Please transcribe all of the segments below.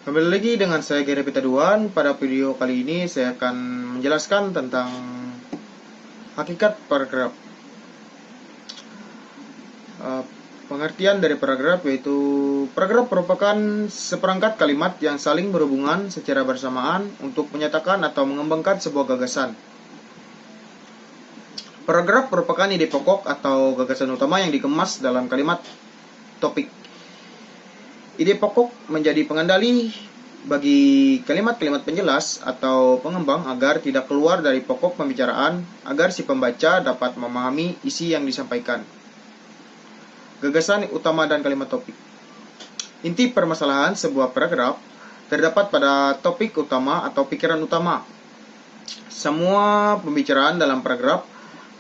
Kembali lagi dengan saya Gary Pitaduan. Pada video kali ini saya akan menjelaskan tentang hakikat paragraf. Pengertian dari paragraf yaitu paragraf merupakan seperangkat kalimat yang saling berhubungan secara bersamaan untuk menyatakan atau mengembangkan sebuah gagasan. Paragraf merupakan ide pokok atau gagasan utama yang dikemas dalam kalimat topik. Ide pokok menjadi pengendali bagi kalimat-kalimat penjelas atau pengembang agar tidak keluar dari pokok pembicaraan, agar si pembaca dapat memahami isi yang disampaikan. Gagasan utama dan kalimat topik. Inti permasalahan sebuah paragraf terdapat pada topik utama atau pikiran utama. Semua pembicaraan dalam paragraf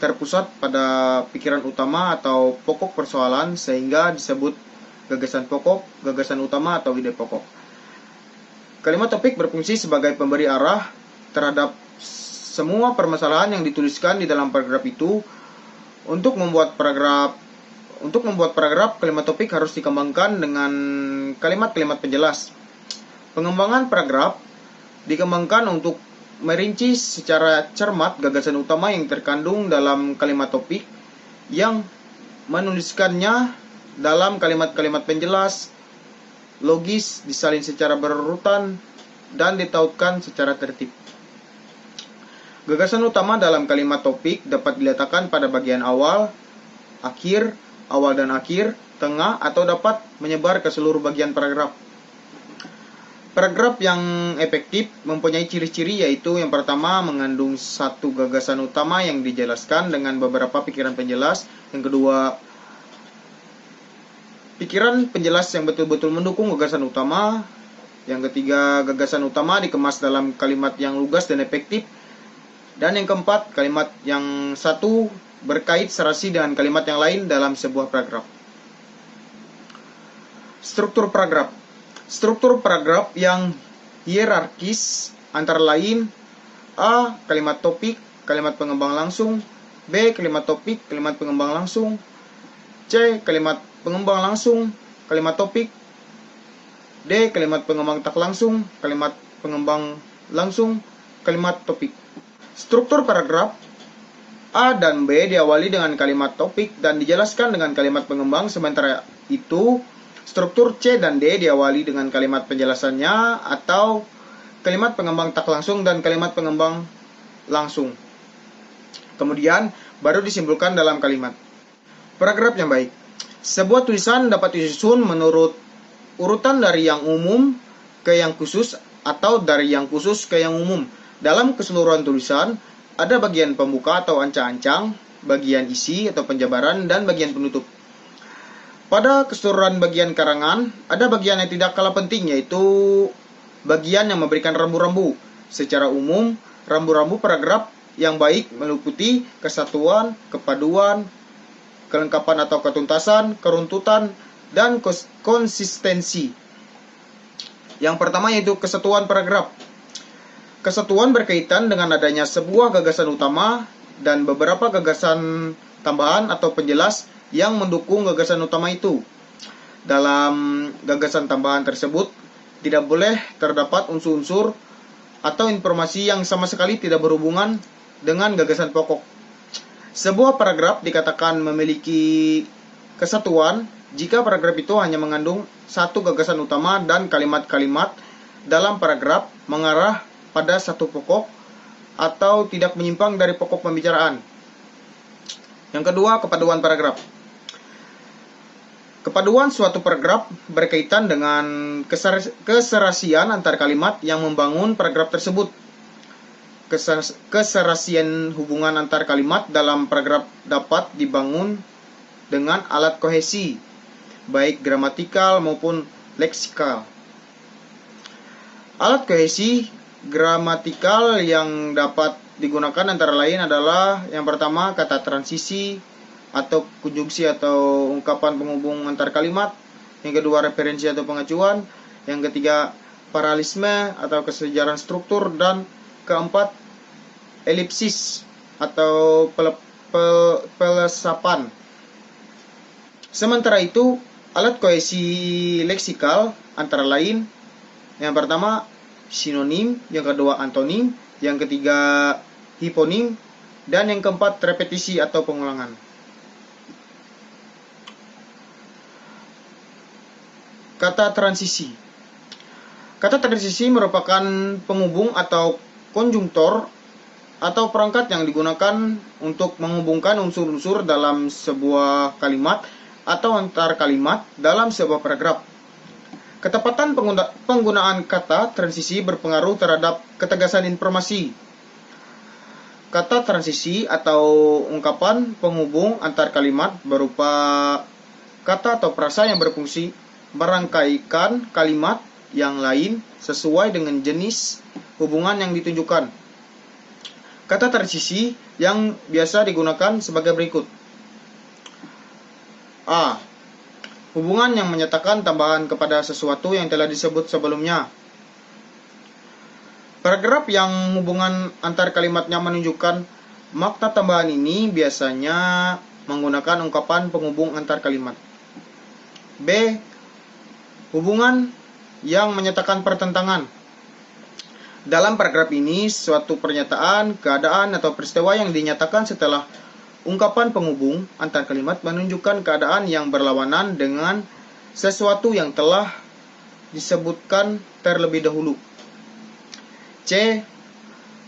terpusat pada pikiran utama atau pokok persoalan sehingga disebut gagasan pokok, gagasan utama atau ide pokok. Kalimat topik berfungsi sebagai pemberi arah terhadap semua permasalahan yang dituliskan di dalam paragraf itu. Untuk membuat paragraf, kalimat topik harus dikembangkan dengan kalimat-kalimat penjelas. Pengembangan paragraf dikembangkan untuk merinci secara cermat gagasan utama yang terkandung dalam kalimat topik, yang menuliskannya dalam kalimat-kalimat penjelas, logis, disalin secara berurutan, dan ditautkan secara tertib. Gagasan utama dalam kalimat topik dapat diletakkan pada bagian awal, akhir, awal dan akhir, tengah, atau dapat menyebar ke seluruh bagian paragraf. Paragraf yang efektif mempunyai ciri-ciri, yaitu yang pertama mengandung satu gagasan utama yang dijelaskan dengan beberapa pikiran penjelas. Yang kedua, pikiran penjelas yang betul-betul mendukung gagasan utama. Yang ketiga, gagasan utama dikemas dalam kalimat yang lugas dan efektif. Dan yang keempat, kalimat yang satu berkait serasi dengan kalimat yang lain dalam sebuah paragraf. Struktur paragraf. Struktur paragraf yang hierarkis antara lain: A. Kalimat topik, kalimat pengembang langsung. B. Kalimat topik, kalimat pengembang langsung. C. Kalimat pengembang langsung, kalimat topik. D. Kalimat pengembang tak langsung, kalimat pengembang langsung, kalimat topik. Struktur paragraf A dan B diawali dengan kalimat topik dan dijelaskan dengan kalimat pengembang, sementara itu struktur C dan D diawali dengan kalimat penjelasannya atau kalimat pengembang tak langsung dan kalimat pengembang langsung. Kemudian baru disimpulkan dalam kalimat. Paragraf yang baik. Sebuah tulisan dapat disusun menurut urutan dari yang umum ke yang khusus atau dari yang khusus ke yang umum. Dalam keseluruhan tulisan ada bagian pembuka atau ancang-ancang, bagian isi atau penjabaran, dan bagian penutup. Pada keseluruhan bagian karangan ada bagian yang tidak kalah penting, yaitu bagian yang memberikan rambu-rambu. Secara umum, rambu-rambu paragraf yang baik meliputi kesatuan, kepaduan, kelengkapan atau ketuntasan, keruntutan, dan konsistensi. Yang pertama yaitu kesatuan paragraf. Kesatuan berkaitan dengan adanya sebuah gagasan utama dan beberapa gagasan tambahan atau penjelas yang mendukung gagasan utama itu. Dalam gagasan tambahan tersebut tidak boleh terdapat unsur-unsur atau informasi yang sama sekali tidak berhubungan dengan gagasan pokok. Sebuah paragraf dikatakan memiliki kesatuan jika paragraf itu hanya mengandung satu gagasan utama dan kalimat-kalimat dalam paragraf mengarah pada satu pokok atau tidak menyimpang dari pokok pembicaraan. Yang kedua, kepaduan paragraf. Kepaduan suatu paragraf berkaitan dengan keserasian antar kalimat yang membangun paragraf tersebut. Keserasian hubungan antar kalimat dalam paragraf dapat dibangun dengan alat kohesi, baik gramatikal maupun leksikal. Alat kohesi gramatikal yang dapat digunakan antara lain adalah yang pertama, kata transisi atau konjungsi atau ungkapan penghubung antar kalimat. Yang kedua, referensi atau pengacuan. Yang ketiga, paralelisme atau kesejaran struktur. Dan keempat, elipsis atau pelesapan. Sementara itu, alat kohesi leksikal antara lain Yang pertama sinonim, yang kedua antonim, yang ketiga hiponim, dan yang keempat repetisi atau pengulangan. Kata transisi. Kata transisi merupakan penghubung atau konjungtor atau perangkat yang digunakan untuk menghubungkan unsur-unsur dalam sebuah kalimat atau antar kalimat dalam sebuah paragraf. Ketepatan penggunaan kata transisi berpengaruh terhadap ketegasan informasi. Kata transisi atau ungkapan penghubung antar kalimat berupa kata atau frasa yang berfungsi merangkaikan kalimat yang lain sesuai dengan jenis hubungan yang ditunjukkan. Kata transisi yang biasa digunakan sebagai berikut. A. Hubungan yang menyatakan tambahan kepada sesuatu yang telah disebut sebelumnya. Paragraf yang hubungan antar kalimatnya menunjukkan makna tambahan ini biasanya menggunakan ungkapan penghubung antar kalimat. B. Hubungan yang menyatakan pertentangan. Dalam paragraf ini, suatu pernyataan, keadaan, atau peristiwa yang dinyatakan setelah ungkapan penghubung antar kalimat menunjukkan keadaan yang berlawanan dengan sesuatu yang telah disebutkan terlebih dahulu. C.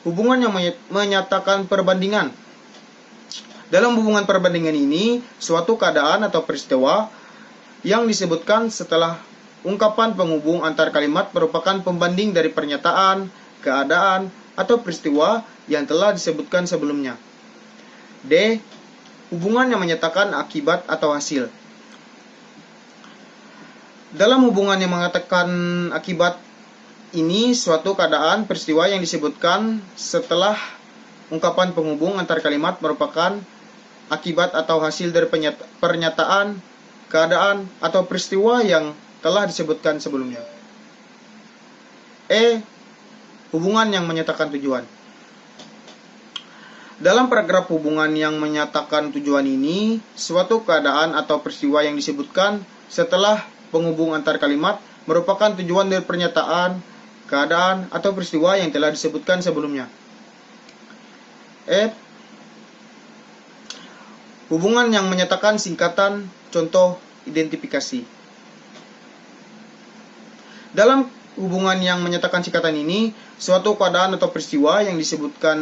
Hubungan yang menyatakan perbandingan. Dalam hubungan perbandingan ini, suatu keadaan atau peristiwa yang disebutkan setelah ungkapan penghubung antar kalimat merupakan pembanding dari pernyataan, keadaan, atau peristiwa yang telah disebutkan sebelumnya. D. Hubungan yang menyatakan akibat atau hasil. Dalam hubungan yang mengatakan akibat ini, suatu keadaan peristiwa yang disebutkan setelah ungkapan penghubung antar kalimat merupakan akibat atau hasil dari pernyataan, keadaan, atau peristiwa yang telah disebutkan sebelumnya. E. Hubungan yang menyatakan tujuan. Dalam paragraf hubungan yang menyatakan tujuan ini, suatu keadaan atau peristiwa yang disebutkan setelah penghubung antar kalimat merupakan tujuan dari pernyataan, keadaan, atau peristiwa yang telah disebutkan sebelumnya. F. Hubungan yang menyatakan singkatan, contoh, identifikasi. Dalam hubungan yang menyatakan singkatan ini, suatu keadaan atau peristiwa yang disebutkan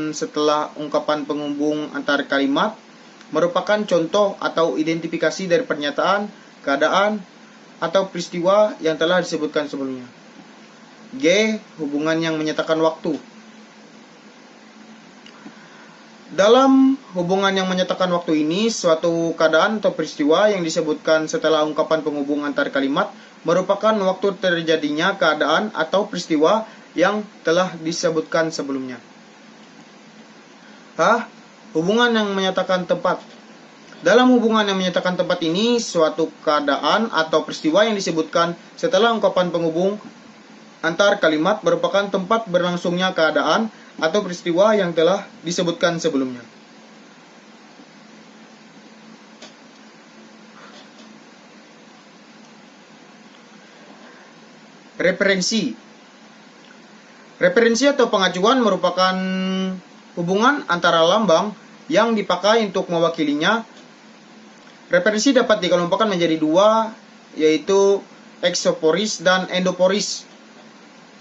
setelah ungkapan penghubung antar kalimat merupakan contoh atau identifikasi dari pernyataan, keadaan, atau peristiwa yang telah disebutkan sebelumnya. G. Hubungan yang menyatakan waktu. Dalam hubungan yang menyatakan waktu ini, suatu keadaan atau peristiwa yang disebutkan setelah ungkapan penghubung antar kalimat merupakan waktu terjadinya keadaan atau peristiwa yang telah disebutkan sebelumnya. H. Hubungan yang menyatakan tempat. Dalam hubungan yang menyatakan tempat ini, suatu keadaan atau peristiwa yang disebutkan setelah ungkapan penghubung antar kalimat merupakan tempat berlangsungnya keadaan atau peristiwa yang telah disebutkan sebelumnya. Referensi. Referensi atau pengacuan merupakan hubungan antara lambang yang dipakai untuk mewakilinya. Referensi dapat dikelompokkan menjadi dua, yaitu eksoporis dan endoporis.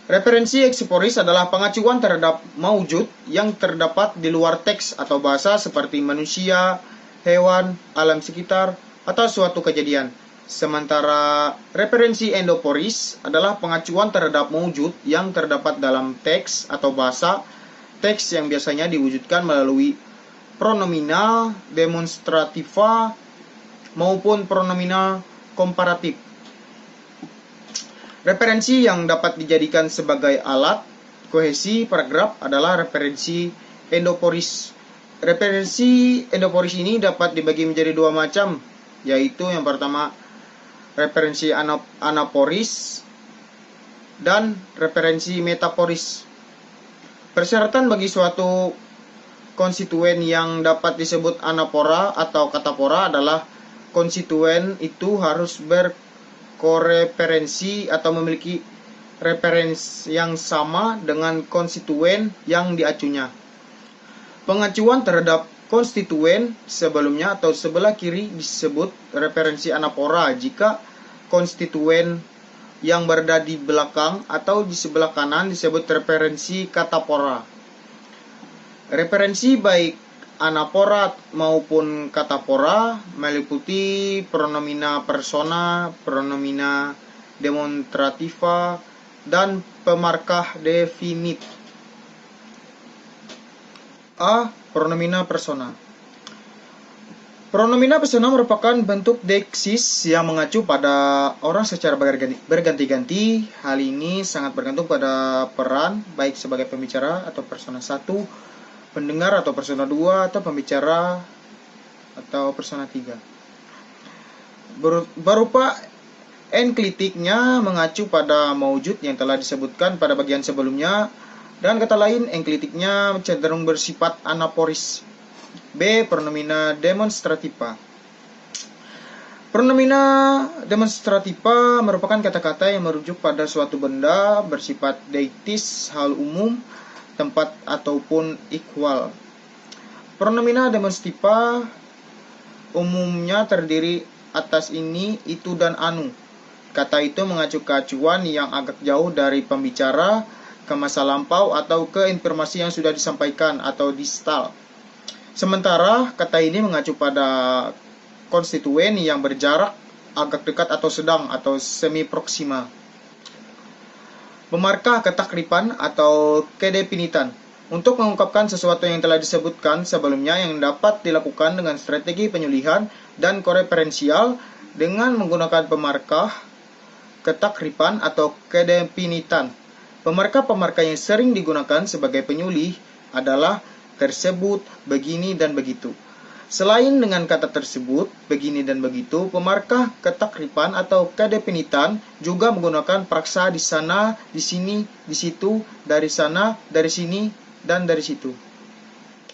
Referensi eksoporis adalah pengacuan terhadap maujud yang terdapat di luar teks atau bahasa seperti manusia, hewan, alam sekitar, atau suatu kejadian. Sementara referensi endoporis adalah pengacuan terhadap maujud yang terdapat dalam teks atau bahasa, teks yang biasanya diwujudkan melalui pronomina demonstrativa maupun pronomina komparatif. Referensi yang dapat dijadikan sebagai alat kohesi paragraf adalah referensi endoporis. Referensi endoporis ini dapat dibagi menjadi dua macam, yaitu yang pertama referensi anaporis dan referensi metaporis. Persyaratan bagi suatu konstituen yang dapat disebut anapora atau katapora adalah konstituen itu harus berkoreferensi atau memiliki referensi yang sama dengan konstituen yang diacunya. Pengacuan terhadap konstituen sebelumnya atau sebelah kiri disebut referensi anapora jika konstituen yang berada di belakang atau di sebelah kanan disebut referensi katapora. Referensi baik anapora maupun katapora meliputi pronomina persona, pronomina demonstrativa, dan pemarkah definit. A. Pronomina persona. Pronomina persona merupakan bentuk deiksis yang mengacu pada orang secara berganti-ganti. Hal ini sangat bergantung pada peran, baik sebagai pembicara atau persona 1, pendengar atau persona 2, atau pembicara atau persona 3. Berupa enklitiknya mengacu pada maujud yang telah disebutkan pada bagian sebelumnya, dan kata lain enklitiknya cenderung bersifat anaporis. B. Pronomina demonstrativa. Pronomina demonstrativa merupakan kata-kata yang merujuk pada suatu benda bersifat deiktis, hal umum, tempat ataupun ikhwal. Pronomina demonstrativa umumnya terdiri atas ini, itu, dan anu. Kata itu mengacu ke acuan yang agak jauh dari pembicara, ke masa lampau, atau ke informasi yang sudah disampaikan atau distal. Sementara kata ini mengacu pada konstituen yang berjarak agak dekat atau sedang atau semi proksima. Pemarkah ketakripan atau kedefinitan. Untuk mengungkapkan sesuatu yang telah disebutkan sebelumnya yang dapat dilakukan dengan strategi penyulihan dan koreferensial dengan menggunakan pemarkah ketakripan atau kedefinitan. Pemarkah-pemarkah yang sering digunakan sebagai penyulih adalah tersebut, begini, dan begitu. Selain dengan kata tersebut, begini, dan begitu, pemarkah ketakripan atau kedefinitan juga menggunakan praksa di sana, di sini, di situ, dari sana, dari sini, dan dari situ.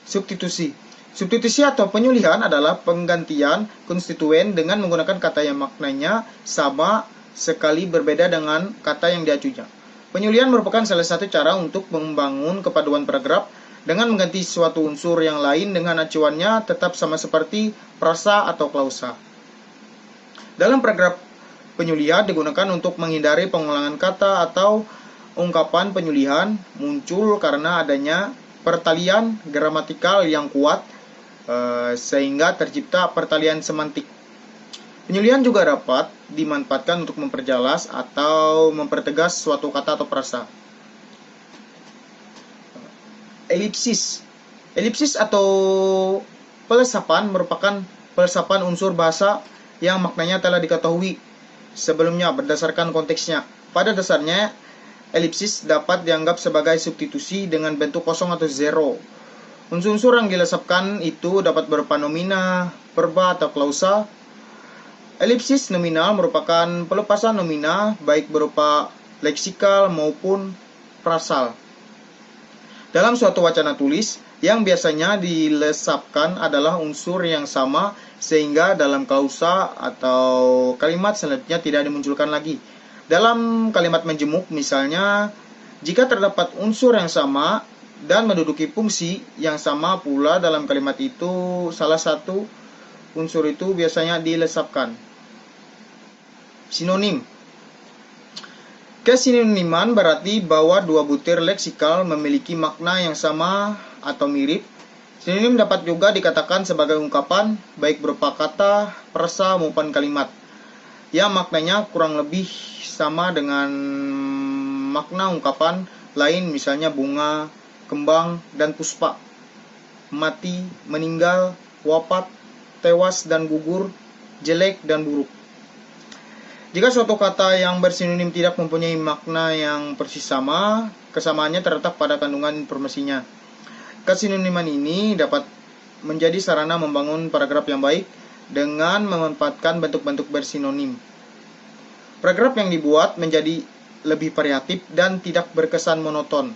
Substitusi. Substitusi atau penyulihan adalah penggantian konstituen dengan menggunakan kata yang maknanya sama sekali berbeda dengan kata yang diacunya. Penyulihan merupakan salah satu cara untuk membangun kepaduan paragraf dengan mengganti suatu unsur yang lain dengan acuannya tetap sama seperti prasa atau klausa. Dalam paragraf, penyulihan digunakan untuk menghindari pengulangan kata atau ungkapan. Penyulihan muncul karena adanya pertalian gramatikal yang kuat sehingga tercipta pertalian semantik. Penyulihan juga dapat dimanfaatkan untuk memperjelas atau mempertegas suatu kata atau frasa. Elipsis. Elipsis atau pelesapan merupakan pelesapan unsur bahasa yang maknanya telah diketahui sebelumnya berdasarkan konteksnya. Pada dasarnya, elipsis dapat dianggap sebagai substitusi dengan bentuk kosong atau zero. Unsur-unsur yang dilesapkan itu dapat berupa nomina, verba, atau klausa. Elipsis nominal merupakan pelepasan nomina baik berupa leksikal maupun frasal. Dalam suatu wacana tulis, yang biasanya dilesapkan adalah unsur yang sama sehingga dalam klausa atau kalimat selanjutnya tidak dimunculkan lagi. Dalam kalimat menjemuk misalnya, jika terdapat unsur yang sama dan menduduki fungsi yang sama pula dalam kalimat itu, salah satu unsur itu biasanya dilesapkan. Sinonim. Kesinoniman berarti bahwa dua butir leksikal memiliki makna yang sama atau mirip. Sinonim dapat juga dikatakan sebagai ungkapan, baik berupa kata, frasa maupun kalimat, yang maknanya kurang lebih sama dengan makna ungkapan lain, misalnya bunga, kembang, dan puspa, mati, meninggal, wafat, tewas dan gugur, jelek dan buruk. Jika suatu kata yang bersinonim tidak mempunyai makna yang persis sama, kesamaannya terletak pada kandungan informasinya. Kesinoniman ini dapat menjadi sarana membangun paragraf yang baik dengan memanfaatkan bentuk-bentuk bersinonim. Paragraf yang dibuat menjadi lebih variatif dan tidak berkesan monoton.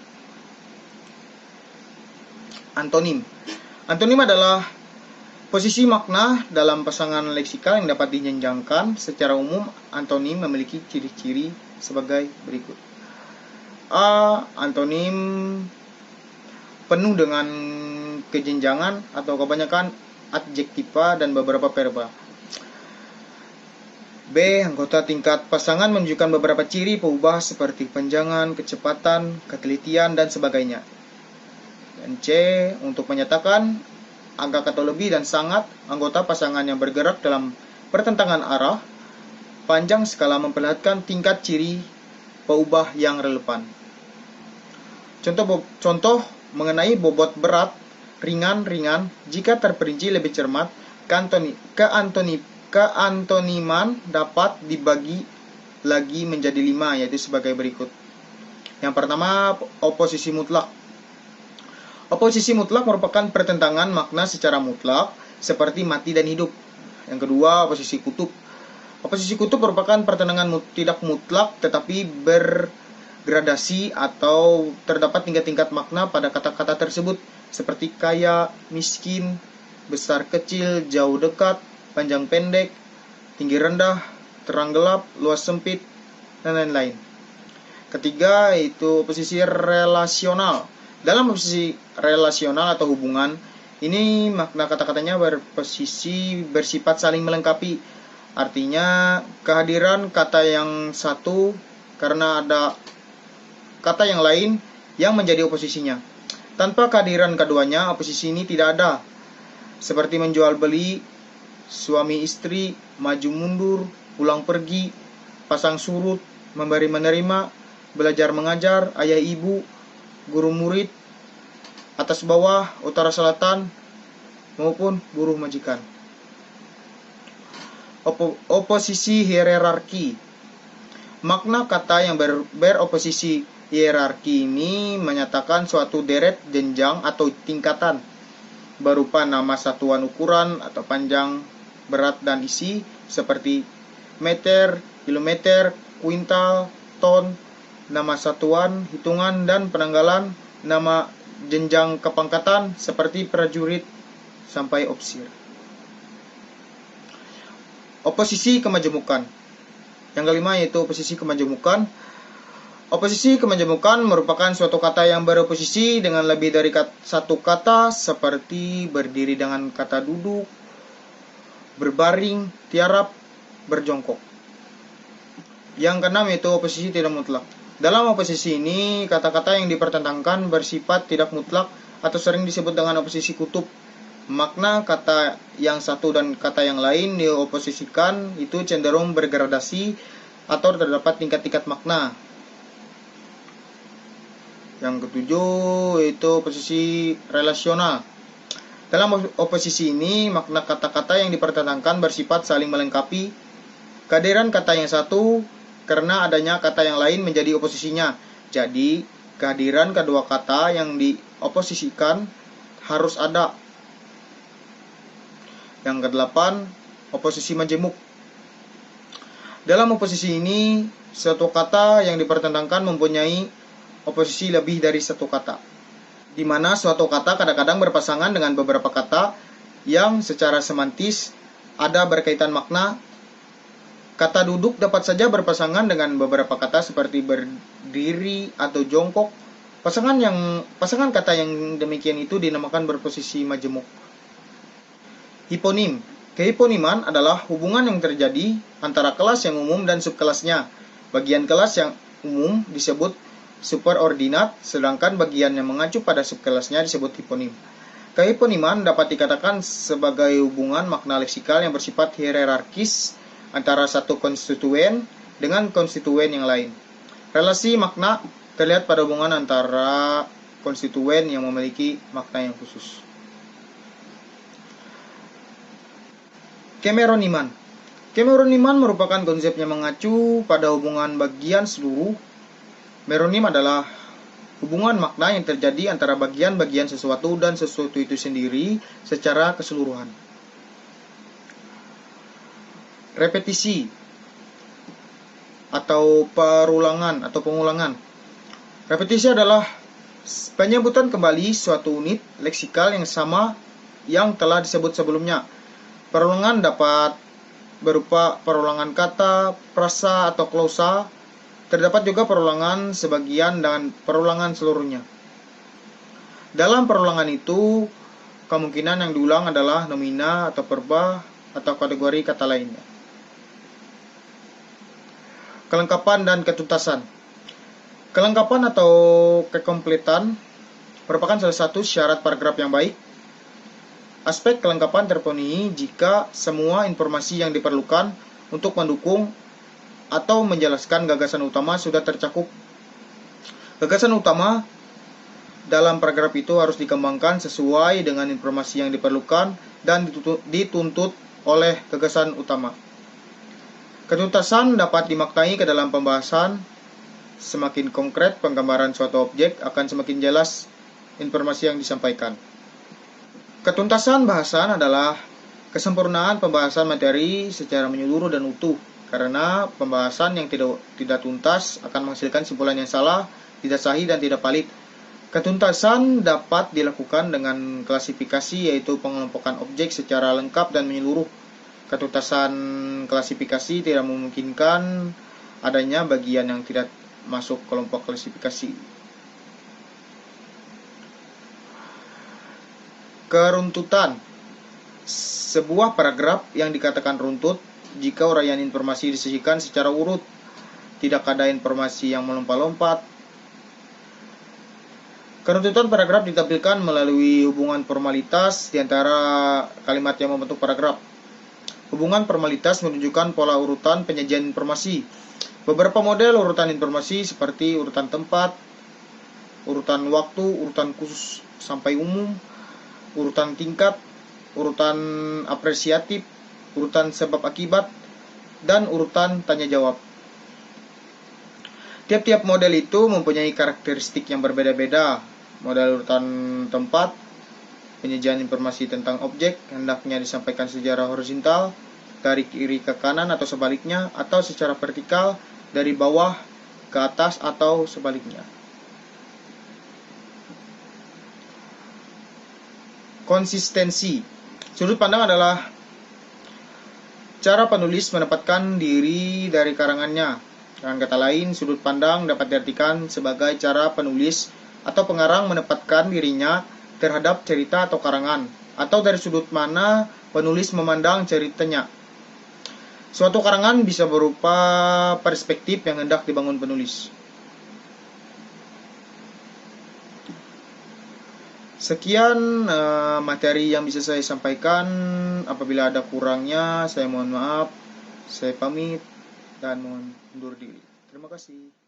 Antonim. Antonim adalah posisi makna dalam pasangan leksikal yang dapat dijenjangkan. Secara umum, antonim memiliki ciri-ciri sebagai berikut. A. Antonim penuh dengan kejenjangan atau kebanyakan adjektiva dan beberapa verba. B. Anggota tingkat pasangan menunjukkan beberapa ciri peubah seperti panjangan, kecepatan, ketelitian, dan sebagainya. Dan C. Untuk menyatakan agak atau lebih dan sangat, anggota pasangan yang bergerak dalam pertentangan arah, panjang skala memperlihatkan tingkat ciri peubah yang relevan. Contoh mengenai bobot berat, ringan, jika terperinci lebih cermat, keantoniman dapat dibagi lagi menjadi 5, yaitu sebagai berikut. Yang pertama, oposisi mutlak. Oposisi mutlak merupakan pertentangan makna secara mutlak, seperti mati dan hidup. Yang kedua, oposisi kutub. Oposisi kutub merupakan pertentangan tidak mutlak, tetapi bergradasi atau terdapat tingkat-tingkat makna pada kata-kata tersebut, seperti kaya, miskin, besar kecil, jauh dekat, panjang pendek, tinggi rendah, terang gelap, luas sempit, dan lain-lain. Ketiga, yaitu oposisi relasional. Dalam oposisi relasional atau hubungan, ini makna kata-katanya berposisi bersifat saling melengkapi. Artinya, kehadiran kata yang satu karena ada kata yang lain yang menjadi oposisinya. Tanpa kehadiran keduanya, oposisi ini tidak ada. Seperti menjual beli, suami istri, maju mundur, pulang pergi, pasang surut, memberi menerima, belajar mengajar, ayah ibu, guru murid, atas bawah, utara selatan, maupun buruh majikan. Oposisi hierarki. Makna kata yang beroposisi hierarki ini menyatakan suatu deret jenjang atau tingkatan berupa nama satuan ukuran atau panjang, berat, dan isi seperti meter, kilometer, kuintal, ton, nama satuan, hitungan, dan penanggalan, nama jenjang kepangkatan seperti prajurit sampai ofisir. Oposisi kemajemukan. Yang kelima yaitu oposisi kemajemukan. Oposisi kemajemukan merupakan suatu kata yang beroposisi dengan lebih dari satu kata, seperti berdiri dengan kata duduk, berbaring, tiarap, berjongkok. Yang keenam yaitu oposisi tidak mutlak. Dalam oposisi ini, kata-kata yang dipertentangkan bersifat tidak mutlak atau sering disebut dengan oposisi kutub. Makna kata yang satu dan kata yang lain dioposisikan itu cenderung bergradasi atau terdapat tingkat-tingkat makna. Yang ketujuh yaitu oposisi relasional. Dalam oposisi ini, makna kata-kata yang dipertentangkan bersifat saling melengkapi. Kehadiran kata yang satu karena adanya kata yang lain menjadi oposisinya. Jadi, kehadiran kedua kata yang dioposisikan harus ada. Yang kedelapan, oposisi majemuk. Dalam oposisi ini, suatu kata yang dipertentangkan mempunyai oposisi lebih dari satu kata, di mana suatu kata kadang-kadang berpasangan dengan beberapa kata yang secara semantis ada berkaitan makna. Kata duduk dapat saja berpasangan dengan beberapa kata seperti berdiri atau jongkok. Pasangan kata yang demikian itu dinamakan berposisi majemuk. Hiponim. Kehiponiman adalah hubungan yang terjadi antara kelas yang umum dan subkelasnya. Bagian kelas yang umum disebut superordinat, sedangkan bagian yang mengacu pada subkelasnya disebut hiponim. Kehiponiman dapat dikatakan sebagai hubungan makna leksikal yang bersifat hierarkis antara satu konstituen dengan konstituen yang lain. Relasi makna terlihat pada hubungan antara konstituen yang memiliki makna yang khusus. Kemeroniman. Kemeroniman merupakan konsep yang mengacu pada hubungan bagian seluruh. Meronim adalah hubungan makna yang terjadi antara bagian-bagian sesuatu dan sesuatu itu sendiri secara keseluruhan. Repetisi atau perulangan atau pengulangan. Repetisi adalah penyebutan kembali suatu unit leksikal yang sama yang telah disebut sebelumnya. Perulangan dapat berupa perulangan kata, frasa, atau klausa. Terdapat juga perulangan sebagian dan perulangan seluruhnya. Dalam perulangan itu, kemungkinan yang diulang adalah nomina atau verba atau kategori kata lainnya. Kelengkapan dan ketuntasan. Kelengkapan atau kekompletan merupakan salah satu syarat paragraf yang baik. Aspek kelengkapan terpenuhi jika semua informasi yang diperlukan untuk mendukung atau menjelaskan gagasan utama sudah tercakup. Gagasan utama dalam paragraf itu harus dikembangkan sesuai dengan informasi yang diperlukan dan dituntut oleh gagasan utama. Ketuntasan dapat dimaknai ke dalam pembahasan. Semakin konkret penggambaran suatu objek, akan semakin jelas informasi yang disampaikan. Ketuntasan bahasan adalah kesempurnaan pembahasan materi secara menyeluruh dan utuh. Karena pembahasan yang tidak tuntas akan menghasilkan kesimpulan yang salah, tidak sahih, dan tidak valid. Ketuntasan dapat dilakukan dengan klasifikasi, yaitu pengelompokan objek secara lengkap dan menyeluruh. Ketuntasan klasifikasi tidak memungkinkan adanya bagian yang tidak masuk kelompok klasifikasi. Keruntutan. Sebuah paragraf yang dikatakan runtut jika uraian informasi disajikan secara urut, tidak ada informasi yang melompat-lompat. Keruntutan paragraf ditampilkan melalui hubungan formalitas di antara kalimat yang membentuk paragraf. Hubungan formalitas menunjukkan pola urutan penyajian informasi. Beberapa model urutan informasi seperti urutan tempat, urutan waktu, urutan khusus sampai umum, urutan tingkat, urutan apresiatif, urutan sebab akibat, dan urutan tanya jawab. Tiap-tiap model itu mempunyai karakteristik yang berbeda-beda. Model urutan tempat, penyajian informasi tentang objek hendaknya disampaikan secara horizontal dari kiri ke kanan atau sebaliknya, atau secara vertikal dari bawah ke atas atau sebaliknya. Konsistensi. Sudut pandang adalah cara penulis menempatkan diri dari karangannya. Dengan kata lain, sudut pandang dapat diartikan sebagai cara penulis atau pengarang menempatkan dirinya terhadap cerita atau karangan, atau dari sudut mana penulis memandang ceritanya. Suatu karangan bisa berupa perspektif yang hendak dibangun penulis. Sekian materi yang bisa saya sampaikan. Apabila ada kurangnya, saya mohon maaf. Saya pamit dan mohon undur diri. Terima kasih.